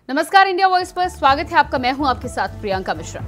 नमस्कार, India voice पर स्वागत है आपका। मैं हूं आपके साथ प्रियंका मिश्रा।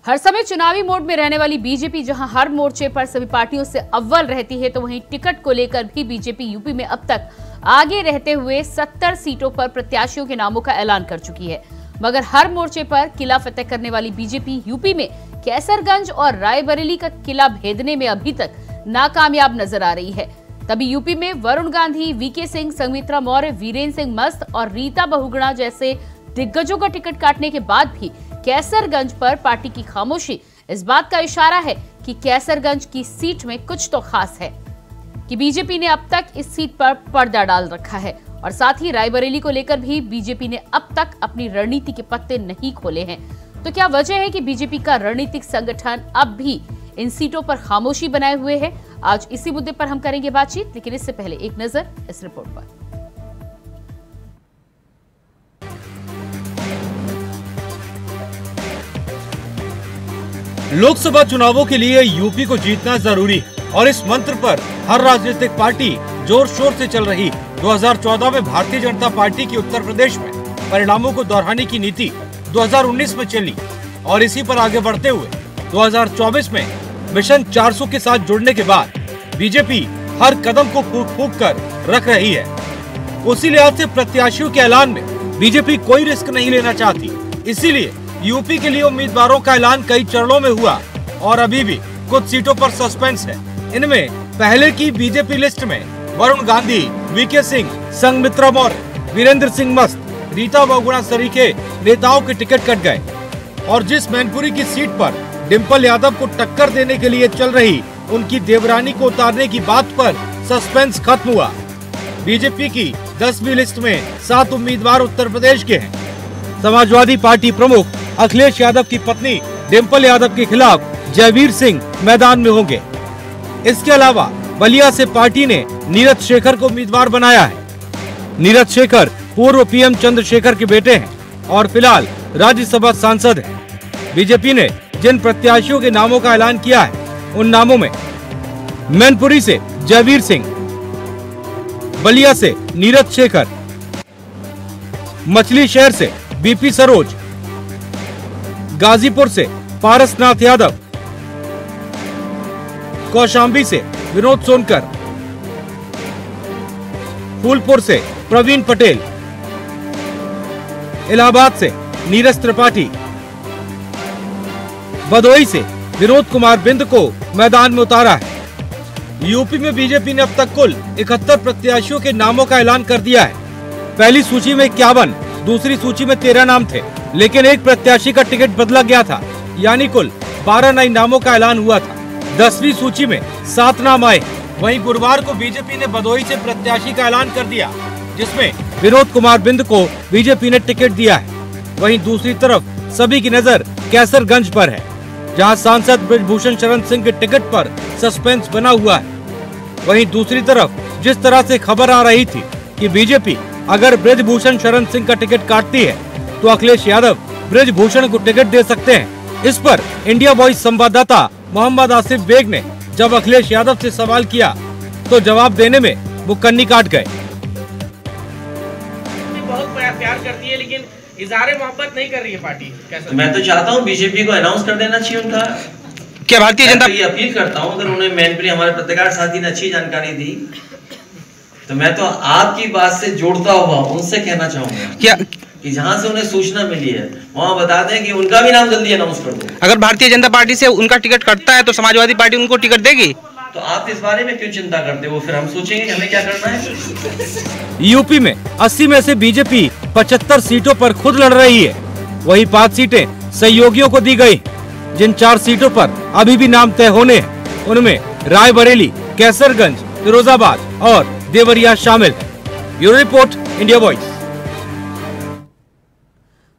हर समय चुनावी मोड में रहने वाली बीजेपी जहां हर मोर्चे पर सभी पार्टियों से अव्वल रहती है, तो वहीं टिकट को लेकर भी बीजेपी यूपी में अब तक आगे रहते हुए 70 सीटों पर प्रत्याशियों के नामों का ऐलान कर चुकी है। मगर हर मोर्चे पर किला फतेह करने वाली बीजेपी यूपी में कैसरगंज और रायबरेली का किला भेदने में अभी तक नाकामयाब नजर आ रही है। तभी यूपी में वरुण गांधी, वीके सिंह, संघमित्रा मौर्य, वीरेंद्र सिंह मस्त और रीता बहुगुणा जैसे दिग्गजों का टिकट काटने के बाद भी कैसरगंज पर पार्टी की खामोशी इस बात का इशारा है कि कैसरगंज की सीट में कुछ तो खास है कि बीजेपी ने अब तक इस सीट पर पर्दा डाल रखा है। और साथ ही रायबरेली को लेकर भी बीजेपी ने अब तक अपनी रणनीति के पत्ते नहीं खोले हैं। तो क्या वजह है कि बीजेपी का रणनीतिक संगठन अब भी इन सीटों पर खामोशी बनाए हुए है? आज इसी मुद्दे पर हम करेंगे बातचीत, लेकिन इससे पहले एक नजर इस रिपोर्ट पर। लोकसभा चुनावों के लिए यूपी को जीतना जरूरी है और इस मंत्र पर हर राजनीतिक पार्टी जोर शोर से चल रही। 2014 में भारतीय जनता पार्टी की उत्तर प्रदेश में परिणामों को दोहराने की नीति 2019 में चली और इसी पर आगे बढ़ते हुए 2024 में मिशन 400 के साथ जुड़ने के बाद बीजेपी हर कदम को फूंक फूंक कर रख रही है। उसी लिहाज से प्रत्याशियों के ऐलान में बीजेपी कोई रिस्क नहीं लेना चाहती, इसीलिए यूपी के लिए उम्मीदवारों का ऐलान कई चरणों में हुआ और अभी भी कुछ सीटों पर सस्पेंस है। इनमें पहले की बीजेपी लिस्ट में वरुण गांधी, वीके सिंह, संघमित्रा मौर्य, वीरेंद्र सिंह मस्त, रीता बहुगुणा सरीखे नेताओं के टिकट कट गए और जिस मैनपुरी की सीट पर डिम्पल यादव को टक्कर देने के लिए चल रही उनकी देवरानी को उतारने की बात पर सस्पेंस खत्म हुआ। बीजेपी की 10वीं लिस्ट में 7 उम्मीदवार उत्तर प्रदेश के हैं। समाजवादी पार्टी प्रमुख अखिलेश यादव की पत्नी डिम्पल यादव के खिलाफ जयवीर सिंह मैदान में होंगे। इसके अलावा बलिया से पार्टी ने नीरज शेखर को उम्मीदवार बनाया है। नीरज शेखर पूर्व पीएम चंद्रशेखर के बेटे हैं और फिलहाल राज्यसभा सांसद हैं। बीजेपी ने जिन प्रत्याशियों के नामों का ऐलान किया है उन नामों में मैनपुरी से जयवीर सिंह, बलिया से नीरज शेखर, मछली शहर से बीपी सरोज, गाजीपुर से पारसनाथ यादव, कौशाम्बी से विनोद सोनकर, फूलपुर से प्रवीण पटेल, इलाहाबाद से नीरज त्रिपाठी, भदोही से विनोद कुमार बिंद को मैदान में उतारा है। यूपी में बीजेपी ने अब तक कुल 71 प्रत्याशियों के नामों का ऐलान कर दिया है। पहली सूची में 51, दूसरी सूची में 13 नाम थे, लेकिन एक प्रत्याशी का टिकट बदला गया था, यानी कुल 12 नए नामों का ऐलान हुआ था। 10वीं सूची में 7 नाम आए। वहीं गुरुवार को बीजेपी ने भदोही से प्रत्याशी का ऐलान कर दिया, जिसमें विनोद कुमार बिंद को बीजेपी ने टिकट दिया है। वहीं दूसरी तरफ सभी की नजर कैसरगंज पर है, जहां सांसद बृजभूषण शरण सिंह के टिकट पर सस्पेंस बना हुआ है। वहीं दूसरी तरफ जिस तरह से खबर आ रही थी कि बीजेपी अगर बृजभूषण शरण सिंह का टिकट काटती है तो अखिलेश यादव बृजभूषण को टिकट दे सकते हैं। इस पर इंडिया वॉइस संवाददाता मोहम्मद आसिफ बेग ने जब अखिलेश यादव से सवाल किया तो जवाब देने में वो कन्नी काट गए। बहुत प्यार करती है लेकिन इज़हार मोहब्बत नहीं कर रही है पार्टी। कैसा? मैं तो चाहता हूं बीजेपी को अनाउंस कर देना चाहिए उनका। क्या भारतीय जनता ये अपील करता हूं, अगर उन्हें मैनपुरी हमारे पत्रकार साथी ने अच्छी जानकारी दी तो मैं तो आपकी बात से जोड़ता हुआ उनसे कहना चाहूंगा क्या कि जहां से उन्हें सूचना मिली है वहां बता दें कि उनका भी नाम जल्दी अनाउंस कर दो। अगर भारतीय जनता पार्टी से उनका टिकट कटता है तो समाजवादी पार्टी उनको टिकट देगी। तो आप इस बारे में क्यों चिंता करते हो? फिर हम सोचेंगे कि हमें क्या करना है। यूपी में 80 में से बीजेपी 75 सीटों पर खुद लड़ रही है। वही 5 सीटें सहयोगियों को दी गई। जिन 4 सीटों पर अभी भी नाम तय होने हैं उनमें रायबरेली, कैसरगंज, फिरोजाबाद और देवरिया शामिल है। Bureau report, India voice.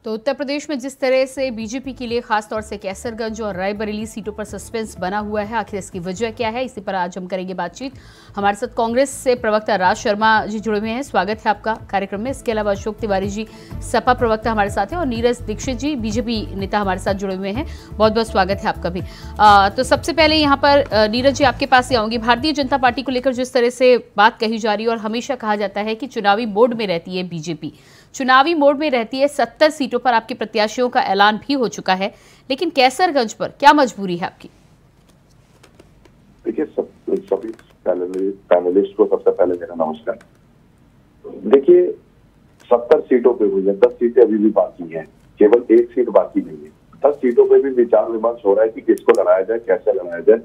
तो उत्तर प्रदेश में जिस तरह से बीजेपी के लिए खासतौर से कैसरगंज और रायबरेली सीटों पर सस्पेंस बना हुआ है, आखिर इसकी वजह क्या है, इसी पर आज हम करेंगे बातचीत। हमारे साथ कांग्रेस से प्रवक्ता राज शर्मा जी जुड़े हुए हैं, स्वागत है आपका कार्यक्रम में। इसके अलावा अशोक तिवारी जी सपा प्रवक्ता हमारे साथ हैं और नीरज दीक्षित जी बीजेपी नेता हमारे साथ जुड़े हुए हैं। बहुत बहुत स्वागत है आपका भी। तो सबसे पहले यहाँ पर नीरज जी आपके पास ही आऊंगी। भारतीय जनता पार्टी को लेकर जिस तरह से बात कही जा रही है और हमेशा कहा जाता है कि चुनावी मोड में रहती है बीजेपी, चुनावी मोड में रहती है। 70 सीटों पर आपके प्रत्याशियों का ऐलान भी हो चुका है, लेकिन कैसरगंज पर क्या मजबूरी है आपकी? देखिए, सभी पैनलिस्ट को सबसे पहले मेरा नमस्कार। देखिए, 70 सीटों पे हुई है, 10 सीटें अभी भी बाकी हैं, केवल 1 सीट बाकी नहीं है। 10 सीटों पे भी विचार विमर्श हो रहा है कि किसको लड़ाया जाए, कैसे लड़ाया जाए।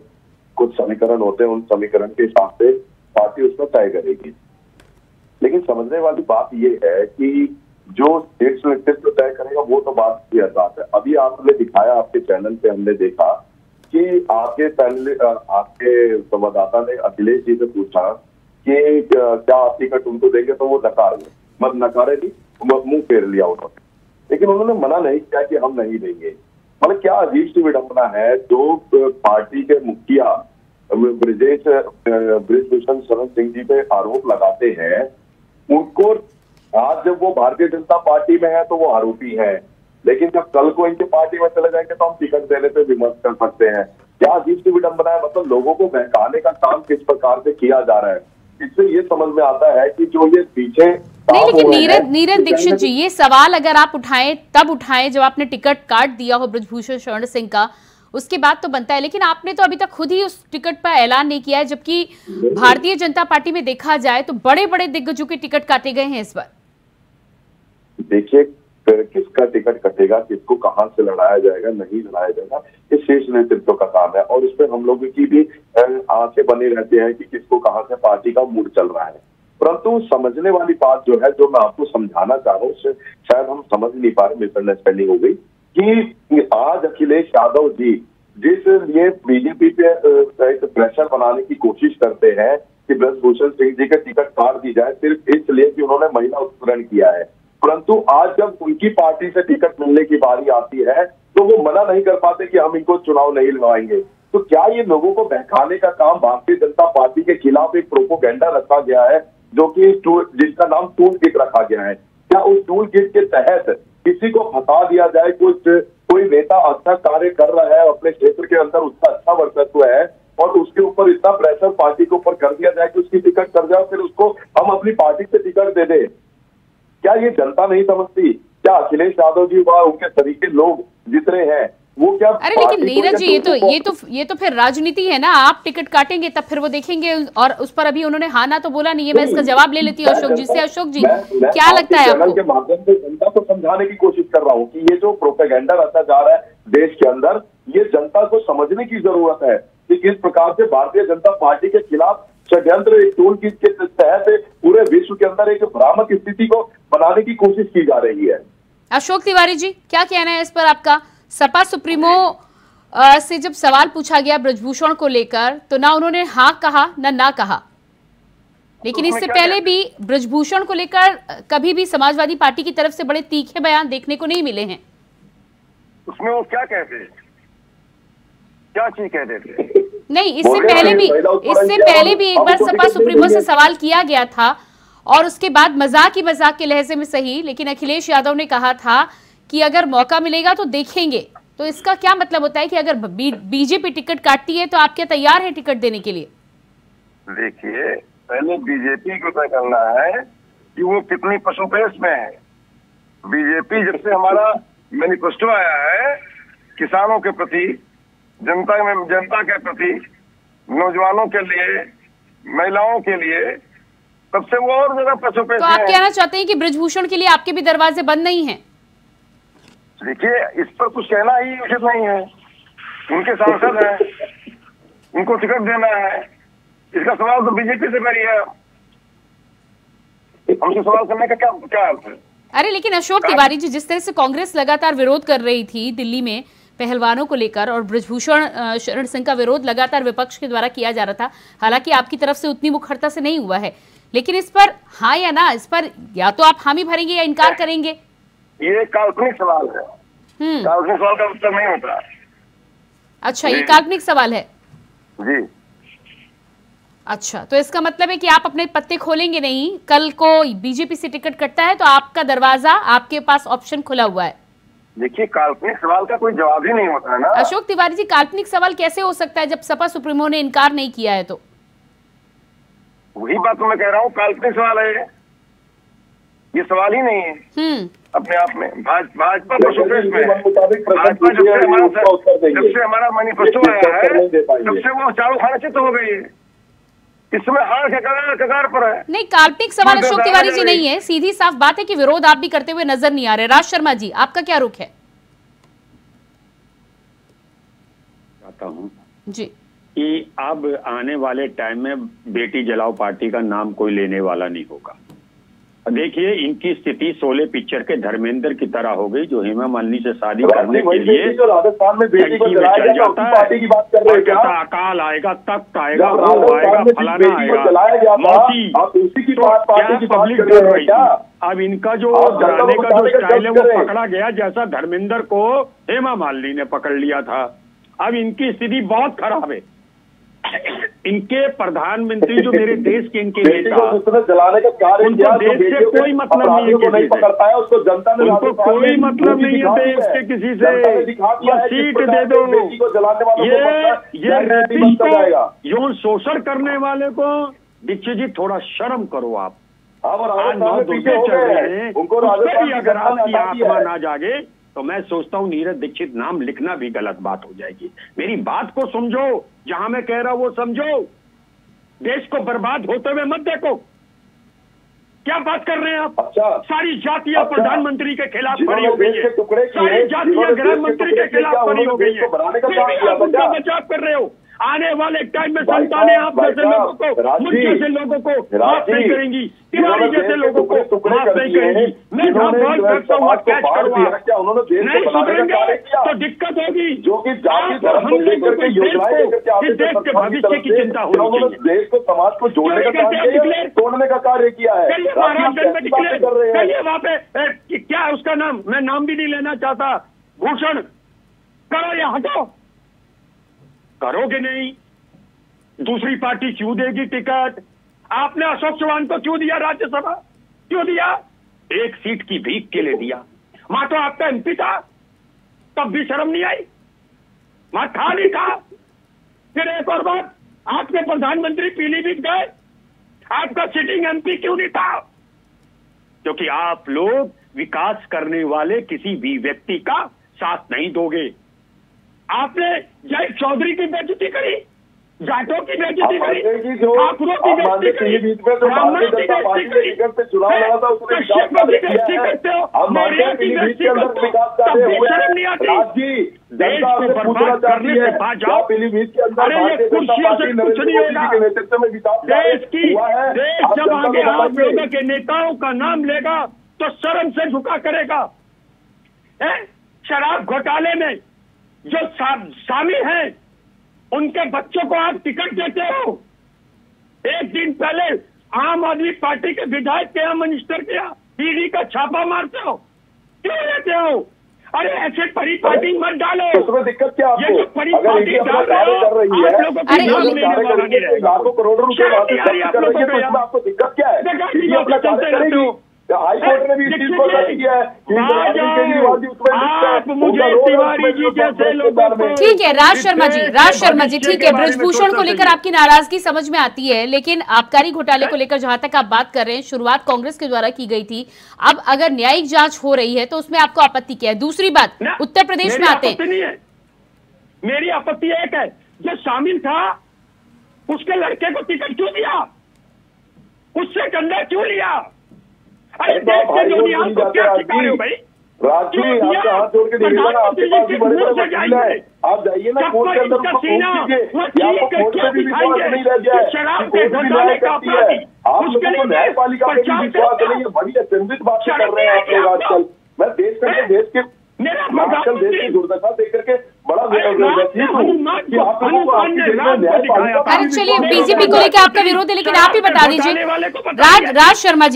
कुछ समीकरण होते हैं, उन समीकरण के हिसाब से पार्टी उसमें तय करेगी। लेकिन समझने वाली बात यह है कि जो स्टेट नेतृत्व तय करेगा वो तो बात की बात है। अभी आपने दिखाया, आपके चैनल पे हमने देखा कि आपके संवाददाता ने अखिलेश जी से पूछा कि क्या आप टिकट उनको देंगे, तो वो नकारे नहीं, मुंह फेर लिया उन्होंने। लेकिन उन्होंने मना नहीं किया कि हम नहीं देंगे। मतलब क्या अजीब सी विडंबना है। जो पार्टी के मुखिया बृजभूषण शरण सिंह जी पे आरोप लगाते हैं, उनको आज जब वो भारतीय जनता पार्टी में है तो वो आरोपी है, लेकिन जब कल को इनके पार्टी में चले जाएंगे तो हम टिकट देने पे विमर्श कर सकते हैं। क्या अजीब सी विडंबना है। मतलब लोगों को बहकाने का काम किस प्रकार से किया जा रहा है, इससे ये समझ में आता है कि जो ये पीछे नहीं, लेकिन नीरज दीक्षित जी, ये सवाल अगर आप उठाएं तब उठाएं जब आपने टिकट काट दिया हो बृजभूषण शरण सिंह का, उसके बाद तो बनता है। लेकिन आपने तो अभी तक खुद ही उस टिकट पर ऐलान नहीं किया है, जबकि भारतीय जनता पार्टी में देखा जाए तो बड़े बड़े दिग्गजों के टिकट काटे गए हैं इस बार। देखिए, किसका टिकट कटेगा, किसको कहां से लड़ाया जाएगा, नहीं लड़ाया जाएगा, ये शीर्ष नेतृत्व का काम है। और इसमें हम लोगों की भी आंखें बनी रहती हैं कि किसको कहां से पार्टी का मूड चल रहा है। परंतु समझने वाली बात जो है, जो मैं आपको समझाना चाह रहा हूँ, शायद हम समझ नहीं पा रहे, मिसअंडरस्टैंडिंग हो गई कि आज अखिलेश यादव जी जिस लिए बीजेपी पे प्रेशर बनाने की कोशिश करते हैं कि बृजभूषण सिंह जी के टिकट काट दी जाए, सिर्फ इसलिए कि उन्होंने महिला उत्पीड़न किया है। परंतु आज जब उनकी पार्टी से टिकट मिलने की बारी आती है तो वो मना नहीं कर पाते कि हम इनको चुनाव नहीं लड़वाएंगे। तो क्या ये लोगों को बहकाने का काम भारतीय जनता पार्टी के खिलाफ एक प्रोपोगेंडा रखा गया है, जो कि जिसका नाम टूल किट रखा गया है? क्या उस टूल किट के तहत किसी को फंसा दिया जाए? कोई नेता अच्छा कार्य कर रहा है, अपने क्षेत्र के अंदर उसका अच्छा वर्चस्व है, और उसके ऊपर इतना प्रेशर पार्टी के ऊपर कर दिया जाए कि उसकी टिकट कर जाए, फिर उसको हम अपनी पार्टी से टिकट दे दें? क्या ये जनता नहीं समझती? क्या अखिलेश यादव जी व उनके तरीके लोग जितने हैं वो क्या? अरे लेकिन नीरज जी, ये तो फिर राजनीति है ना। आप टिकट काटेंगे तब फिर वो देखेंगे, और उस पर अभी उन्होंने हाँ ना तो बोला नहीं है। मैं इसका जवाब ले लेती हूँ अशोक जी से। अशोक जी, क्या लगता है आपको? के माध्यम से जनता को समझाने की कोशिश कर रहा हूँ कि ये जो प्रोपेगेंडा रचा जा रहा है देश के अंदर, ये जनता को समझने की जरूरत है कि किस प्रकार से भारतीय जनता पार्टी के खिलाफ षड्यंत्र एक टूल किट के तहत पूरे विश्व के अंदर एक भ्रामक स्थिति को बनाने की कोशिश की जा रही है। अशोक तिवारी जी, क्या कहना है इस पर आपका? सपा सुप्रीमो से जब सवाल पूछा गया बृजभूषण को लेकर, तो ना उन्होंने हाँ कहा ना कहा, लेकिन इससे पहले भी बृजभूषण को लेकर कभी भी समाजवादी पार्टी की तरफ से बड़े तीखे बयान देखने को नहीं मिले हैं। उसमें वो क्या कहते थे, क्या चीज कहते थे? नहीं, इससे पहले भी एक बार सपा सुप्रीमो से सवाल किया गया था, और उसके बाद मजाक के लहजे में सही, लेकिन अखिलेश यादव ने कहा था कि अगर मौका मिलेगा तो देखेंगे। तो इसका क्या मतलब होता है कि अगर बीजेपी टिकट काटती है तो आप क्या तैयार है टिकट देने के लिए? देखिए, पहले बीजेपी को तय करना है कि वो कितनी पशुपेश में है। बीजेपी जब से हमारा मैनिफेस्टो आया है किसानों के प्रति, जनता के प्रति, नौजवानों के लिए, महिलाओं के लिए, तब से वो और ज्यादा पशुपेश। तो आप कहना चाहते हैं कि बृजभूषण के लिए आपके भी दरवाजे बंद नहीं हैं? देखिए, इस पर कुछ कहना ही उचित नहीं है। उनके सांसद हैं, उनको टिकट देना है, इसका सवाल तो बीजेपी से करिए। हमसे सवाल करने का क्या अर्थ है? अरे लेकिन अशोक तिवारी जी, जिस तरह से कांग्रेस लगातार विरोध कर रही थी दिल्ली में पहलवानों को लेकर, और बृजभूषण शरण सिंह का विरोध लगातार विपक्ष के द्वारा किया जा रहा था, हालांकि आपकी तरफ से उतनी मुखरता से नहीं हुआ है, लेकिन इस पर हाँ या ना, इस पर या तो आप हामी भरेंगे या इनकार करेंगे? ये काल्पनिक सवाल है। काल्पनिक सवाल का उत्तर नहीं होता। अच्छा, ये काल्पनिक सवाल है जी। अच्छा, तो इसका मतलब है कि आप अपने पत्ते खोलेंगे नहीं। कल को बीजेपी से टिकट कटता है तो आपका दरवाजा, आपके पास ऑप्शन खुला हुआ है। देखिए, काल्पनिक सवाल का कोई जवाब ही नहीं होता है ना। अशोक तिवारी जी, काल्पनिक सवाल कैसे हो सकता है जब सपा सुप्रीमो ने इनकार नहीं किया है? तो वही बात तो मैं कह रहा हूँ, काल्पनिक सवाल है ये सवाल ही नहीं है अपने आप में। भाजपा पशुपेश में, भाजपा जब से हमारा मैनिफेस्टो आया है तब से वो चारों खाने चित हो गई है। इसमें हार के कगार पर है। नहीं, काल्पनिक सवाल अशोक तिवारी जी नहीं है, सीधी साफ बात है कि विरोध आप भी करते हुए नजर नहीं आ रहे। राज शर्मा जी, आपका क्या रुख है? चाहता हूं जी कि अब आने वाले टाइम में बेटी जलाओ पार्टी का नाम कोई लेने वाला नहीं होगा। देखिए, इनकी स्थिति शोले पिक्चर के धर्मेंद्र की तरह हो गई, जो हेमा मालिनी से शादी करने के लिए राजस्थान में बेटी को जलाया जाता है, पार्टी की बात कर रहे हैं क्या? अकाल आएगा, तख्त आएगा, वो आएगा, फलाना आएगा, मौसी, पब्लिक डर रही थी। अब इनका जो डराने का जो स्टाइल है वो पकड़ा गया, जैसा धर्मेंद्र को हेमा मालिनी ने पकड़ लिया था। अब इनकी स्थिति बहुत खराब है। इनके प्रधानमंत्री जो मेरे देश के इनके नेता, जलाने का कार्य उनको देश से कोई मतलब नहीं है, नहीं पकड़ पाया उसको जनता ने, उनको कोई मतलब नहीं है देश के किसी से। सीट दे दो, ये रेपिस्ट को, यौन शोषण करने वाले को, दीक्षित जी थोड़ा शर्म करो आप। आज 9 दूसरे चल रहे हैं, उससे भी अगर आपकी आत्मा ना जागे तो मैं सोचता हूं नीरज दीक्षित नाम लिखना भी गलत बात हो जाएगी। मेरी बात को समझो, जहां मैं कह रहा हूं वो समझो। देश को बर्बाद होते हुए मत देखो। क्या बात कर रहे हैं आप? सारी जातियां प्रधानमंत्री के खिलाफ खड़ी हो गई है, सारी जातियां गृह मंत्री के खिलाफ खड़ी हो गई है, आप उनका बचाव कर रहे हो। आने वाले टाइम में संतानें आप जैसे लोगों को, मुझ जैसे लोगों को माफ नहीं करेंगी, तिवारी जैसे लोगों को माफ नहीं करेंगी। मैं बहुत करता हूँ, कैच करवा नहीं सुधरेंगे तो दिक्कत होगी। जो कि हम लोगों को देश के भविष्य की चिंता होनी चाहिए। देश को, समाज को जोड़ने का कार्य, तोड़ने का कार्य किया है। महाराष्ट्र में डिक्लेयर करिए, वहाँ पे क्या उसका नाम, मैं नाम भी नहीं लेना चाहता, भूषण, करो या हटो। करोगे नहीं, दूसरी पार्टी क्यों देगी टिकट? आपने अशोक चौहान को क्यों दिया राज्यसभा? क्यों दिया? एक सीट की भीख के लिए दिया। वहां तो आपका एमपी था, तब भी शर्म नहीं आई, वहां था नहीं था। फिर एक और बात, आपके प्रधानमंत्री पीलीभीत गए, आपका सिटिंग एमपी क्यों नहीं था? क्योंकि आप लोग विकास करने वाले किसी भी व्यक्ति का साथ नहीं दोगे। आपने जय चौधरी की बेइज्जती करी, जाटों की बेइज्जती करी, ठाकुरों की बेइज्जती करी, ब्राह्मणों की बेइज्जती करी, कश्यप की बेइज्जती करते हो, मौर्य की बेइज्जती करते हो, तब बेशर्म नहीं आती। देश को बर्बाद करने से बाज जाओ। अरे ये कुर्सियों से कुछ नहीं होगा। देश जब आगे आप लोगों के नेताओं का नाम लेगा तो शर्म से झुका करेगा। शराब घोटाले में जो शामिल हैं उनके बच्चों को आप टिकट देते हो। एक दिन पहले आम आदमी पार्टी के विधायक के यहाँ, मिनिस्टर के यहाँ ईडी का छापा मारते हो, क्यों लेते हो? अरे ऐसे परिपाटी मत डालो। उसमें दिक्कत क्या आपको? ये जो परिपाटी डाल रहे हो, आप लोगों को नाम लेने वाला नहीं रहेगा। लाखों करोड़ों रुपए आपको दिक्कत क्या है? हाईकोर्ट ने भी इस चीज को रद्द किया है। आप मुझे तिवारी जी जैसे लोगों को, ठीक है राज शर्मा जी, ठीक है, ब्रजभूषण को लेकर आपकी नाराजगी समझ में आती है, लेकिन आबकारी घोटाले को लेकर जहां तक आप बात कर रहे हैं, शुरुआत कांग्रेस के द्वारा की गई थी। अब अगर न्यायिक जांच हो रही है तो उसमें आपको आपत्ति क्या है? दूसरी बात, उत्तर प्रदेश में आते हैं, मेरी आपत्ति एक है, जो शामिल था उसके लड़के को टिकट क्यों दिया? उससे कंधा क्यों लिया? अरे देश के जो नियम को क्या सिखा रहे हो भाई? राजू, आपका हाथ जोड़ के देखिएगा ना, आपके पास भी बड़े बड़े वकील हैं, आप जाइए ना कोर्ट के अंदर, उसको पूछ लीजिए, आपको कोर्ट में भी विश्वास नहीं रह गया है, कोर्ट भी न्याय करती है। आप लोगों को न्यायपालिका पे भी विश्वास नहीं है। बड़ी अचंभित बातें कर रहे हैं आप लोग आजकल। मैं देश के आजकल देश की दुर्दशा देख करके बड़ा अरे चलिए, बीजेपी को लेकर आपका विरोध है, लेकिन आप ही बता दीजिए राज शर्मा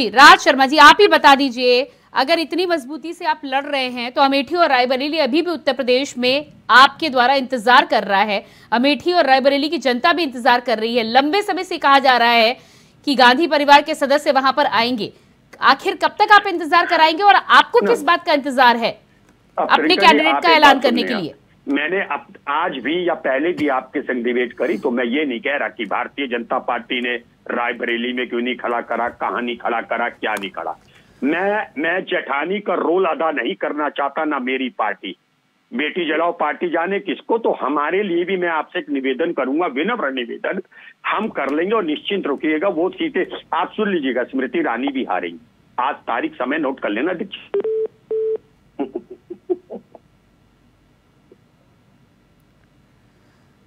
जी, आप ही बता दीजिए, अगर इतनी मजबूती से आप लड़ रहे हैं तो अमेठी और रायबरेली अभी भी उत्तर प्रदेश में आपके द्वारा इंतजार कर रहा है। अमेठी और रायबरेली की जनता भी इंतजार कर रही है। लंबे समय से कहा जा रहा है कि गांधी परिवार के सदस्य वहां पर आएंगे। आखिर कब तक आप इंतजार कराएंगे और आपको किस बात का इंतजार है अपने कैंडिडेट का ऐलान करने के लिए? मैंने आज भी या पहले भी आपके संग डिबेट करी, तो मैं ये नहीं कह रहा कि भारतीय जनता पार्टी ने रायबरेली में क्यों नहीं खड़ा करा, कहां नहीं खड़ा करा, क्या नहीं खड़ा। मैं जेठानी का रोल अदा नहीं करना चाहता, ना मेरी पार्टी। बेटी जलाओ पार्टी जाने किसको। तो हमारे लिए भी मैं आपसे एक निवेदन करूंगा, विनम्र निवेदन, हम कर लेंगे और निश्चिंत रखिएगा वो सीटें आप सुन लीजिएगा, स्मृति ईरानी भी हारेंगी। आज तारीख समय नोट कर लेना दीक्षित।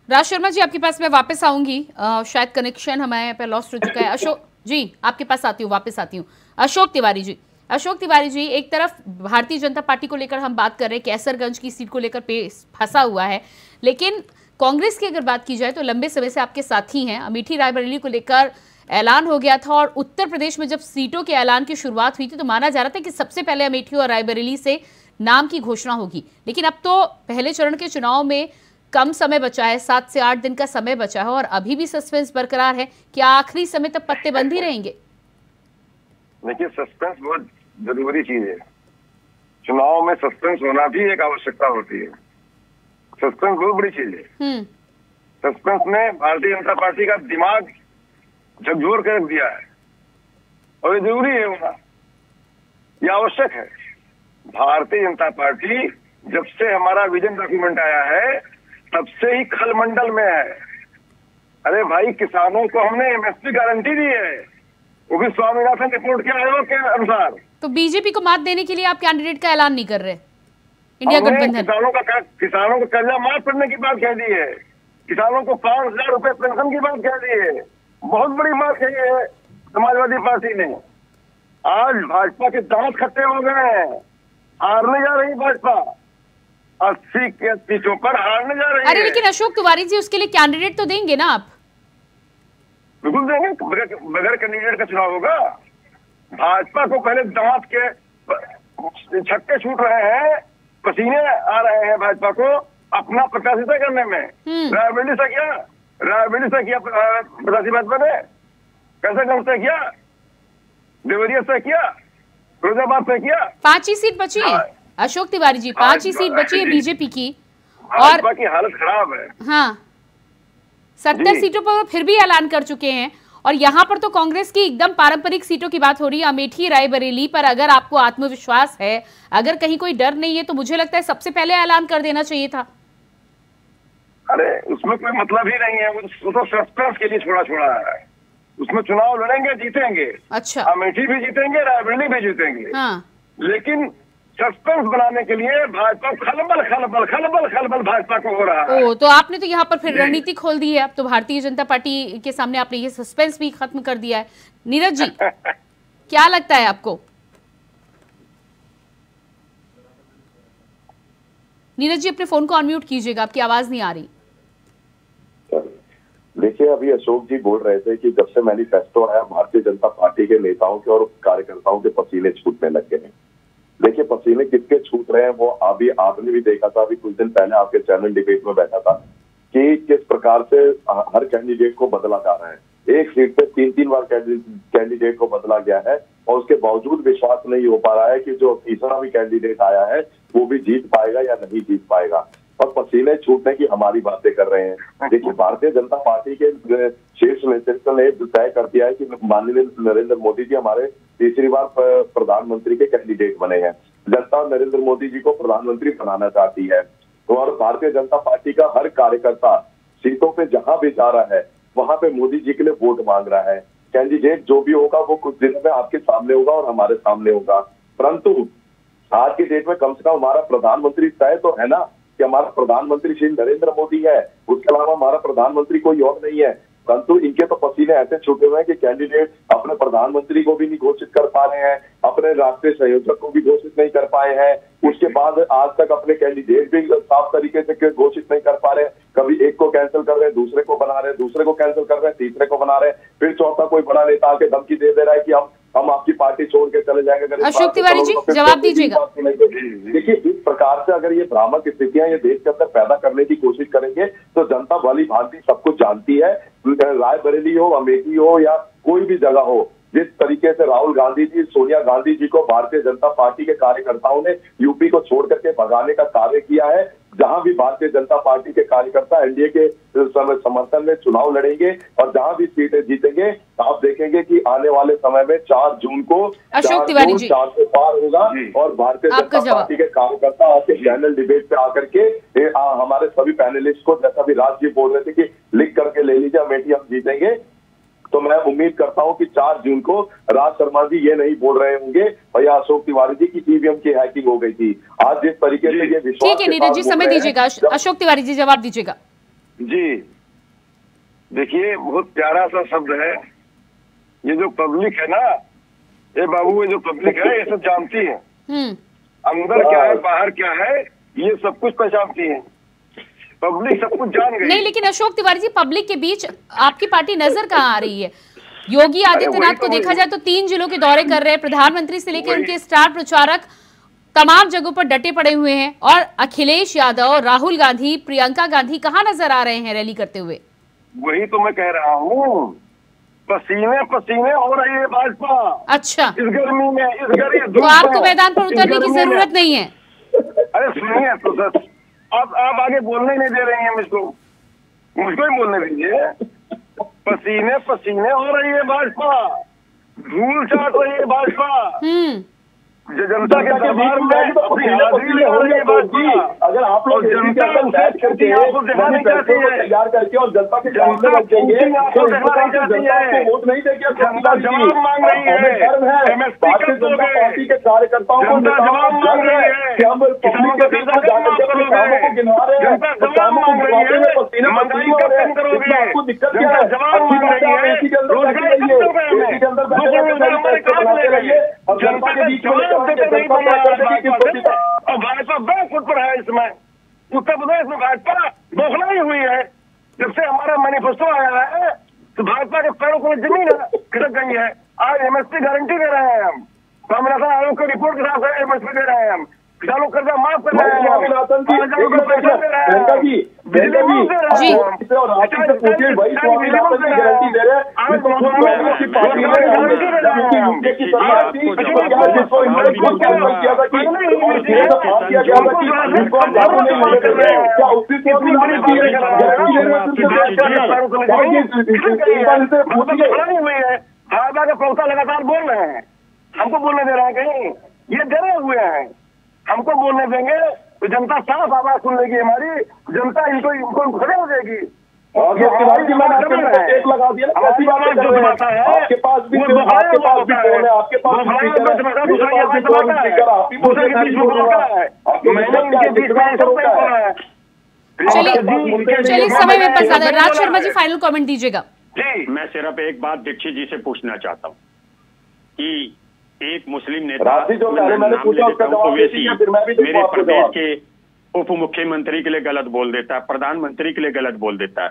राज शर्मा जी, आपके पास मैं वापस आऊंगी, शायद कनेक्शन हमारे यहाँ पे लॉस्ट हो चुका है। अशोक जी, आपके पास आती हूँ, वापस आती हूँ। अशोक तिवारी जी, एक तरफ भारतीय जनता पार्टी को लेकर हम बात कर रहे हैं, कैसरगंज की सीट को लेकर पेश फंसा हुआ है, लेकिन कांग्रेस की अगर बात की जाए तो लंबे समय से आपके साथी हैं। अमेठी रायबरेली को लेकर ऐलान हो गया था और उत्तर प्रदेश में जब सीटों के ऐलान की शुरुआत हुई थी तो माना जा रहा था कि सबसे पहले अमेठी और रायबरेली से नाम की घोषणा होगी, लेकिन अब तो पहले चरण के चुनाव में कम समय बचा है, 7 से 8 दिन का समय बचा है और अभी भी सस्पेंस बरकरार है। क्या आखिरी समय तक पत्ते बंद ही रहेंगे? देखिए, सस्पेंस बहुत जरूरी चीज है। चुनाव में सस्पेंस होना भी एक आवश्यकता होती है। सस्पेंस बहुत बड़ी चीज है। सस्पेंस में भारतीय जनता पार्टी का दिमाग झकझोर कर रख दिया है और ये जरूरी है होना, ये आवश्यक है। भारतीय जनता पार्टी जब से हमारा विजन डॉक्यूमेंट आया है तब से ही खलमंडल में है। अरे भाई, किसानों को हमने एमएसपी गारंटी दी है, वो भी स्वामीनाथन रिपोर्ट के आयोग के अनुसार। तो बीजेपी को मात देने के लिए आप कैंडिडेट का ऐलान नहीं कर रहे? इंडिया गठबंधन किसानों को कर्जा माफ करने की बात कह दी है, किसानों को 5,000 रुपए पेंशन की बात कह दी है, बहुत बड़ी बात कही है समाजवादी पार्टी ने। आज भाजपा के दांत खट्टे हो गए हैं, हारने जा रही भाजपा, 80 के सीटों पर हारने जा रही है। अरे लेकिन अशोक तिवारी जी, उसके लिए कैंडिडेट तो देंगे ना आप? बिल्कुल देंगे, बगैर कैंडिडेट का चुनाव होगा। भाजपा को पहले दांत के छक्के छूट रहे हैं, पसीने आ रहे हैं भाजपा को अपना प्रत्याशी तय करने में। रायबरेली से किया प्रत्याशी भाजपा ने, कैसरगंज से किया, देवरिया से किया, फिरोजाबाद से किया। 5 ही सीट बची है अशोक तिवारी जी, 5 ही सीट बची है बीजेपी की और भाजपा की हालत खराब है। हाँ, 70 सीटों पर वो फिर भी ऐलान कर चुके हैं और यहाँ पर तो कांग्रेस की एकदम पारंपरिक सीटों की बात हो रही है, अमेठी रायबरेली पर। अगर आपको आत्मविश्वास है, अगर कहीं कोई डर नहीं है, तो मुझे लगता है सबसे पहले ऐलान कर देना चाहिए था। अरे उसमें कोई मतलब ही नहीं है, वो तो सस्पेंस के लिए छोड़ा है। उसमें चुनाव लड़ेंगे, जीतेंगे। अच्छा, अमेठी भी जीतेंगे, रायबरेली भी जीतेंगे। हाँ। लेकिन सस्पेंस बनाने के लिए भाजपा खलबल भाजपा को हो रहा है। ओ, तो आपने तो यहाँ पर फिर रणनीति खोल दी है। अब तो भारतीय जनता पार्टी के सामने आपने ये सस्पेंस भी खत्म कर दिया है। नीरज जी, क्या लगता है आपको? नीरज जी, अपने फोन को अनम्यूट कीजिएगा, आपकी आवाज नहीं आ रही। देखिए, अभी अशोक जी बोल रहे थे कि जब से मैनिफेस्टो आया भारतीय जनता पार्टी के नेताओं के और कार्यकर्ताओं के पसीने छूटने लग गए हैं। देखिए, पसीने किसके छूट रहे हैं वो अभी आपने भी देखा था, अभी कुछ दिन पहले आपके चैनल डिबेट में बैठा था कि किस प्रकार से हर कैंडिडेट को बदला जा रहा है। एक सीट पे 3-3 बार कैंडिडेट को बदला गया है और उसके बावजूद विश्वास नहीं हो पा रहा है कि जो तीसरा भी कैंडिडेट आया है वो भी जीत पाएगा या नहीं जीत पाएगा, और पसीने छूटने की हमारी बातें कर रहे हैं। देखिए, भारतीय जनता पार्टी के शीर्ष नेतृत्व ने तय कर दिया है कि माननीय नरेंद्र मोदी जी हमारे तीसरी बार प्रधानमंत्री के कैंडिडेट बने हैं। जनता नरेंद्र मोदी जी को प्रधानमंत्री बनाना चाहती है और भारतीय जनता पार्टी का हर कार्यकर्ता सीटों पे जहां भी जा रहा है वहां पे मोदी जी के लिए वोट मांग रहा है। कैंडिडेट जो भी होगा वो कुछ दिनों में आपके सामने होगा और हमारे सामने होगा, परंतु आज की डेट में कम से कम हमारा प्रधानमंत्री तय तो है ना कि हमारा प्रधानमंत्री श्री नरेंद्र मोदी है, उसके अलावा हमारा प्रधानमंत्री कोई और नहीं है। परंतु इनके तो पसीने ऐसे छूटे हुए हैं कि कैंडिडेट अपने प्रधानमंत्री को भी नहीं घोषित कर पा रहे हैं, अपने राष्ट्रीय संयोजक को भी घोषित नहीं कर पाए हैं, उसके बाद आज तक अपने कैंडिडेट भी साफ तरीके से घोषित नहीं कर पा रहे। कभी एक को कैंसिल कर रहे हैं, दूसरे को बना रहे हैं, दूसरे को कैंसिल कर रहे हैं, तीसरे को बना रहे हैं, फिर चौथा कोई बड़ा नेता आके धमकी दे रहा है कि हम आपकी पार्टी छोड़ के चले जाएंगे। अशोक तिवारी जी, जवाब दीजिएगा। देखिए, इस प्रकार से अगर ये भ्रामक स्थितियां ये देश के अंदर पैदा करने की कोशिश करेंगे तो जनता भली भांति सब कुछ जानती है। रायबरेली हो, अमेठी हो या कोई भी जगह हो, जिस तरीके से राहुल गांधी जी, सोनिया गांधी जी को भारतीय जनता पार्टी के कार्यकर्ताओं ने यूपी को छोड़ करके भगाने का कार्य किया है, जहां भी भारतीय जनता पार्टी के कार्यकर्ता एनडीए के समर्थन में चुनाव लड़ेंगे और जहां भी सीटें जीतेंगे, आप देखेंगे कि आने वाले समय में 4 जून को अशोक तिवारी जी 4 से पार होगा और भारतीय जनता पार्टी के कार्यकर्ता आपके पैनल डिबेट पे आकर के हमारे सभी पैनलिस्ट को, जैसा भी राज जी बोल रहे थे कि लिख करके ले लीजिए अमेठी हम जीतेंगे, तो मैं उम्मीद करता हूं कि 4 जून को राज शर्मा जी ये नहीं बोल रहे होंगे भैया अशोक तिवारी जी की ईवीएम की हैकिंग हो गई थी। आज जिस तरीके से ये विश्वास, ठीक है नीरज जी समय दीजिएगा, अशोक तिवारी जी जवाब दीजिएगा। जी देखिए, बहुत प्यारा सा शब्द है, ये जो पब्लिक है ना, ये बाबू, ये जो पब्लिक है ये सब जानती है अंदर क्या है बाहर क्या है, ये सब कुछ पहचानती है, पब्लिक सब कुछ जान गई। नहीं, लेकिन अशोक तिवारी जी पब्लिक के बीच आपकी पार्टी नजर कहाँ आ रही है? योगी आदित्यनाथ को देखा जाए तो 3 जिलों के दौरे कर रहे हैं, प्रधानमंत्री से लेकर उनके स्टार प्रचारक तमाम जगहों पर डटे पड़े हुए हैं, और अखिलेश यादव, राहुल गांधी, प्रियंका गांधी कहाँ नजर आ रहे हैं रैली करते हुए? वही तो मैं कह रहा हूँ, पसीने पसीने हो रही है भाजपा। अच्छा, इस गर्मी में, इस गर्मी तो आपको मैदान पर उतरने की जरूरत नहीं है? अरे सुनिए तो सर, आप आगे बोलने ही नहीं दे रही हैं मुझको ही बोलने दीजिए। पसीने पसीने हो रही है भाजपा, धूल चाट रही है भाजपा, जनता के दरबार में अपनी हाजिरी लगा रही है भाजपा। अगर आप लोग जनता बैठ करके आपको दिखानी चाहती है, तैयार करके और जनता के सामने रखेंगे तो वोट नहीं देंगे। जनता जवाब मांग रही है, भारतीय जनता पार्टी के कार्यकर्ताओं को जवाब मांग रही है कि हम पब्लिक के बीच में जाकर के अपने कामों को गिनवा रहे हैं, जवाब मांग रही है, पसीने महंगाई कब कम करोगे, आपको दिक्कत क्या है? जवाब मांग रही है, एसी के अंदर बैठे रहिए, एसी के अंदर बैठे रहिए और जनता के बीच में और भाजपा बैकफुट पर है। इसमें उत्तर प्रदेश में भाजपा बौखला ही हुई है। जब से हमारा मैनिफेस्टो आया है तो भाजपा के पैरों को जमीन खिसक गई है। आज एमएसपी गारंटी दे रहे हैं हम, स्वामीनाथन आयोग की रिपोर्ट के साथ एमएसपी दे रहे हैं हम, किसानों का कर्जा माफ कर रहे हैं, स्वामीनाथन जी बिजली माफ दे रहे हैं, वही स्वामीनाथन की गारंटी दे रहे हैं की पार्टी भाजपा के प्रवक्ता लगातार बोल रहे हैं, हमको बोलने दे रहे हैं, कहीं ये डरे हुए हैं, हमको बोलने देंगे तो जनता साफ आवाज सुन लेगी हमारी, जनता इनको खड़े हो जाएगी। एक लगा दिया, कैसी बात कर रहे हैं? आपके पास भी फोन है, आपके पास चलिए समय में पसा दे। राज शर्मा जी फाइनल कमेंट दीजिएगा। जी, मैं सिर्फ एक बात दीक्षित जी से पूछना चाहता हूँ कि एक मुस्लिम नेता ओवैसी मेरे प्रदेश के उप मुख्यमंत्री के लिए गलत बोल देता है, प्रधानमंत्री के लिए गलत बोल देता है,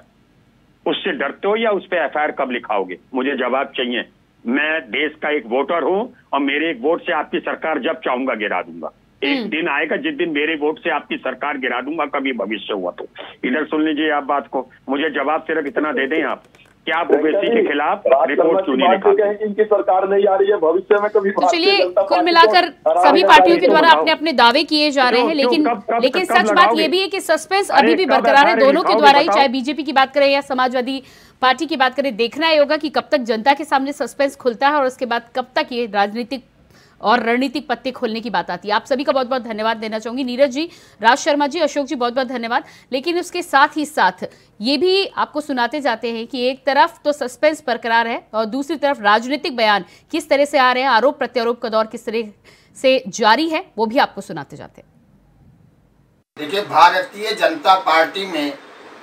उससे डरते हो या उस पर एफआईआर कब लिखाओगे? मुझे जवाब चाहिए। मैं देश का एक वोटर हूं और मेरे एक वोट से आपकी सरकार जब चाहूंगा गिरा दूंगा। एक दिन आएगा जिस दिन मेरे वोट से आपकी सरकार गिरा दूंगा, कभी भविष्य हुआ तो। इधर सुन लीजिए आप बात को, मुझे जवाब सिर्फ इतना दे दें आप, क्या आप ओवैसी के खिलाफ रिपोर्ट क्यों नहीं लिखाते? इनकी सरकार नहीं आ रही है, भविष्य में कभी। तो चलिए, कुल मिलाकर सभी पार्टियों के द्वारा अपने अपने दावे किए जा रहे हैं, लेकिन सच बात ये भी है कि सस्पेंस अभी भी बरकरार है दोनों के द्वारा ही, चाहे बीजेपी की बात करें या समाजवादी पार्टी की बात करें। देखना ही होगा कि कब तक जनता के सामने सस्पेंस खुलता है और उसके बाद कब तक ये राजनीतिक और रणनीतिक पत्ते खोलने की बात आती है। आप सभी का बहुत बहुत धन्यवाद देना चाहूंगी, नीरज जी, राज शर्मा जी, अशोक जी, बहुत बहुत धन्यवाद। लेकिन उसके साथ ही साथ ये भी आपको सुनाते जाते हैं कि एक तरफ तो सस्पेंस बरकरार है और दूसरी तरफ राजनीतिक बयान किस तरह से आ रहे हैं, आरोप प्रत्यारोप का दौर किस तरह से जारी है, वो भी आपको सुनाते जाते हैं। देखिए, भारतीय जनता पार्टी में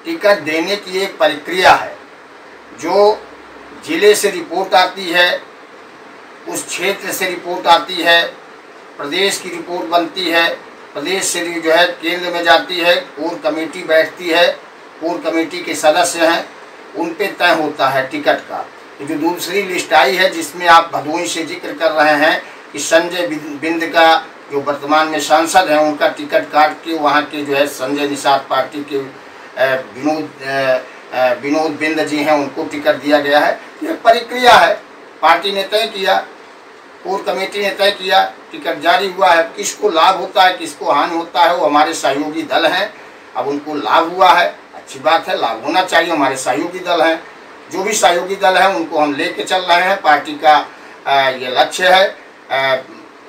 टिकट देने की एक प्रक्रिया है, जो जिले से रिपोर्ट आती है, उस क्षेत्र से रिपोर्ट आती है, प्रदेश की रिपोर्ट बनती है, प्रदेश से जो है केंद्र में जाती है, कोर कमेटी बैठती है, कोर कमेटी के सदस्य हैं, उन पे तय होता है टिकट का। तो जो दूसरी लिस्ट आई है जिसमें आप भदोही से जिक्र कर रहे हैं कि संजय बिंद का जो वर्तमान में सांसद हैं, उनका टिकट काट के वहाँ के जो है संजय निषाद पार्टी के विनोद बिंद जी हैं, उनको टिकट दिया गया है। यह प्रक्रिया है, पार्टी ने तय किया, कोर कमेटी ने तय किया, टिकट जारी हुआ है। किसको लाभ होता है, किसको हानि होता है, वो हमारे सहयोगी दल हैं, अब उनको लाभ हुआ है, अच्छी बात है, लाभ होना चाहिए। हमारे सहयोगी दल हैं, जो भी सहयोगी दल हैं उनको हम लेके चल रहे हैं। पार्टी का ये लक्ष्य है,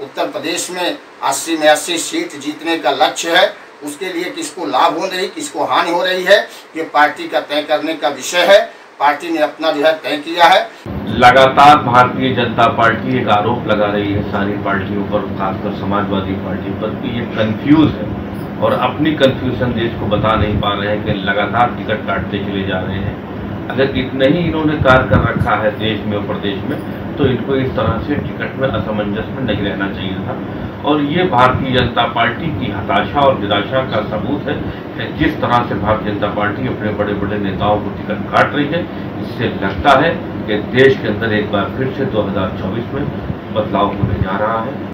उत्तर प्रदेश में 80 में 80 सीट जीतने का लक्ष्य है। उसके लिए किसको लाभ हो रही, किसको हानि हो रही है, ये पार्टी का तय करने का विषय है। पार्टी ने अपना जो है तय किया है। लगातार भारतीय जनता पार्टी एक आरोप लगा रही है सारी पार्टियों पर, खासकर समाजवादी पार्टी पर, कि ये कंफ्यूज है और अपनी कंफ्यूजन देश को बता नहीं पा रहे हैं कि लगातार टिकट काटते चले जा रहे हैं। अगर इतना ही इन्होंने कार्य कर रखा है देश में और प्रदेश में, तो इनको इस तरह से टिकट में असमंजस में नहीं रहना चाहिए था। और ये भारतीय जनता पार्टी की हताशा और निराशा का सबूत है कि जिस तरह से भारतीय जनता पार्टी अपने बड़े बड़े नेताओं को टिकट काट रही है, इससे लगता है कि देश के अंदर एक बार फिर से 2024 में बदलाव होने जा रहा है।